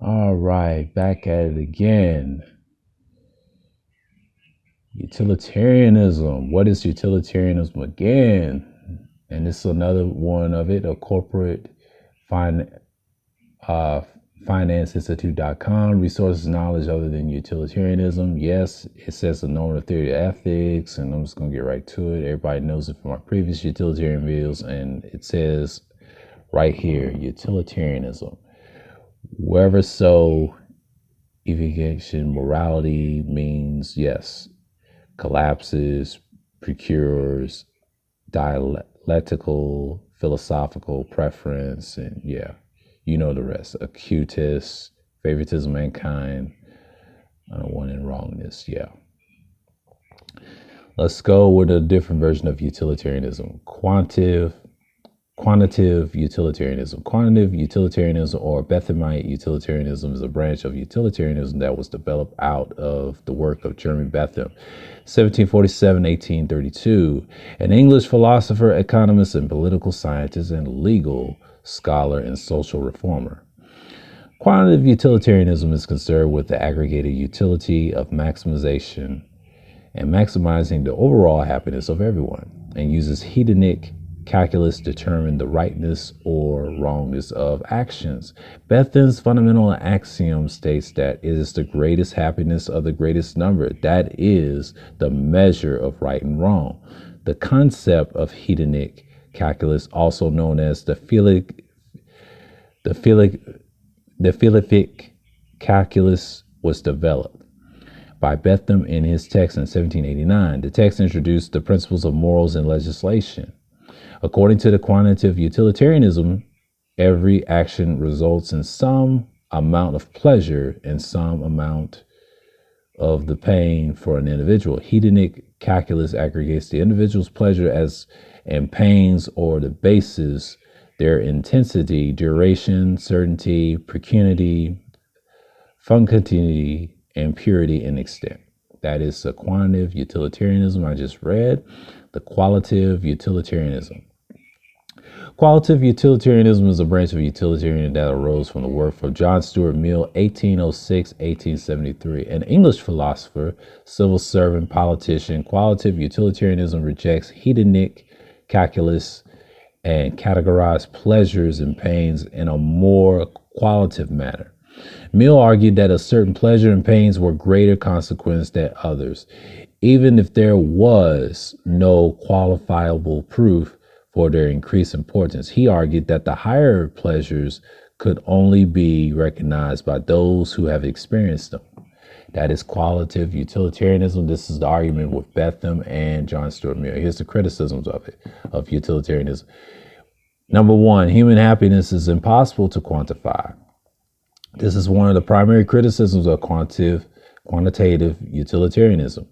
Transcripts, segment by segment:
All right, back at it again. Utilitarianism. What is utilitarianism again? And this is another one of it, a corporate financeinstitute.com, resources, knowledge other than utilitarianism. Yes, it says the normative theory of ethics, and I'm just going to get right to it. Everybody knows it from our previous utilitarian videos, and it says right here, utilitarianism. Wherever so, evocation, morality means, yes, collapses, procures, dialectical, philosophical preference, and yeah, you know the rest. Acutus, favoritism, mankind, one in wrongness. Yeah. Let's go with a different version of utilitarianism. Quantitative utilitarianism. Quantitative utilitarianism, or Bethemite utilitarianism, is a branch of utilitarianism that was developed out of the work of Jeremy Bentham, 1747-1832, an English philosopher, economist, and political scientist, and legal scholar and social reformer. Quantitative utilitarianism is concerned with the aggregated utility of maximization and maximizing the overall happiness of everyone, and uses hedonic calculus to determine the rightness or wrongness of actions. Bentham's fundamental axiom states that it is the greatest happiness of the greatest number that is the measure of right and wrong. The concept of hedonic calculus, also known as the philosophic calculus, was developed by Bentham in his text in 1789. The text introduced the principles of morals and legislation. According to the quantitative utilitarianism, every action results in some amount of pleasure and some amount of the pain for an individual. Hedonic calculus aggregates the individual's pleasure and pains, or the basis, their intensity, duration, certainty, precunity, functionality, and purity and extent. That is the quantitative utilitarianism I just read. The qualitative utilitarianism. Qualitative utilitarianism is a branch of utilitarianism that arose from the work of John Stuart Mill, 1806-1873, an English philosopher, civil servant, politician. Qualitative utilitarianism rejects hedonic calculus and categorizes pleasures and pains in a more qualitative manner. Mill argued that a certain pleasure and pains were greater consequence than others, even if there was no quantifiable proof for their increased importance. He argued that the higher pleasures could only be recognized by those who have experienced them. That is qualitative utilitarianism. This is the argument with Bentham and John Stuart Mill. Here's the criticisms of utilitarianism. Number one, human happiness is impossible to quantify. This is one of the primary criticisms of quantitative utilitarianism.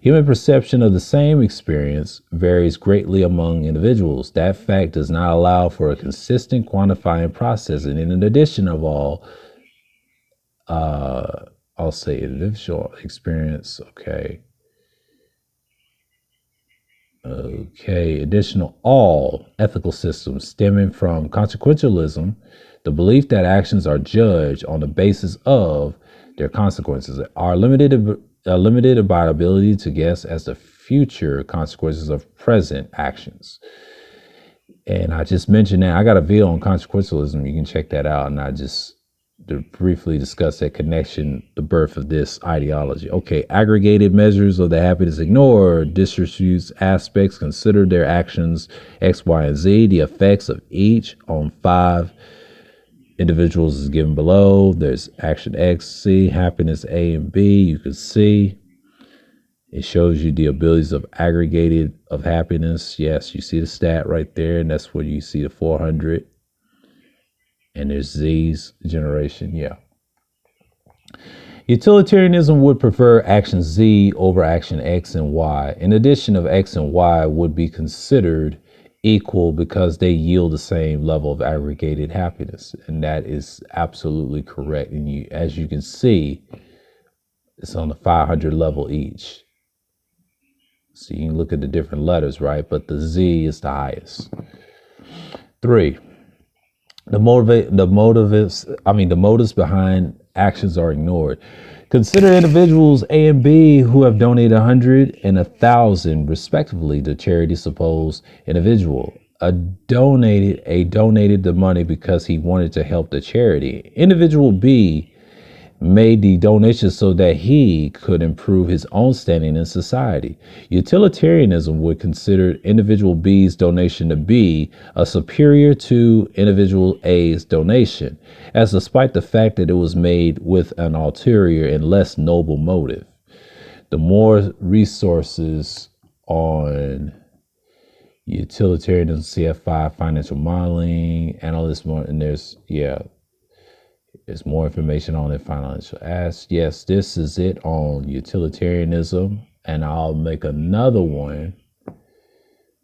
Human perception of the same experience varies greatly among individuals. That fact does not allow for a consistent quantifying process. And in addition of all, I'll say individual experience. Additional all ethical systems stemming from consequentialism, the belief that actions are judged on the basis of their consequences, are limited by ability to guess as the future consequences of present actions. And I just mentioned that I got a video on consequentialism. You can check that out. And I just briefly discuss that connection, the birth of this ideology. Aggregated measures of the happiness ignore, distributes aspects, consider their actions X, Y, and Z. The effects of each on 5 individuals is given below. There's action X, C, happiness A and B. You can see it shows you the abilities of aggregated of happiness. Yes, you see the stat right there, and that's where you see the 400. And there's Z's generation. Yeah. Utilitarianism would prefer action Z over action X and Y. In addition of X and Y would be considered equal because they yield the same level of aggregated happiness. And that is absolutely correct. And as you can see, it's on the 500 level each. So you can look at the different letters, right? But the Z is the highest. 3. The motives behind actions are ignored. Consider individuals A and B who have donated 100 and 1,000 respectively to charity. Suppose individual donated the money because he wanted to help the charity. Individual B made the donation so that he could improve his own standing in society. Utilitarianism would consider individual B's donation to be a superior to individual A's donation, as despite the fact that it was made with an ulterior and less noble motive. The more resources on utilitarianism, CF5, financial modeling, analyst more, and there's more information on it. Financial ask. Yes, this is it on utilitarianism, and I'll make another one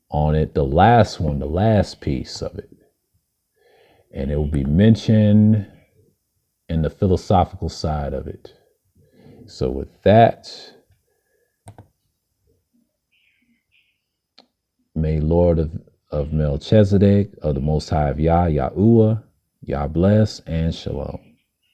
on it. The last piece of it, and it will be mentioned in the philosophical side of it. So with that, may Lord of Melchizedek, of the Most High of Yah, Yahuwah, Yah bless, and Shalom.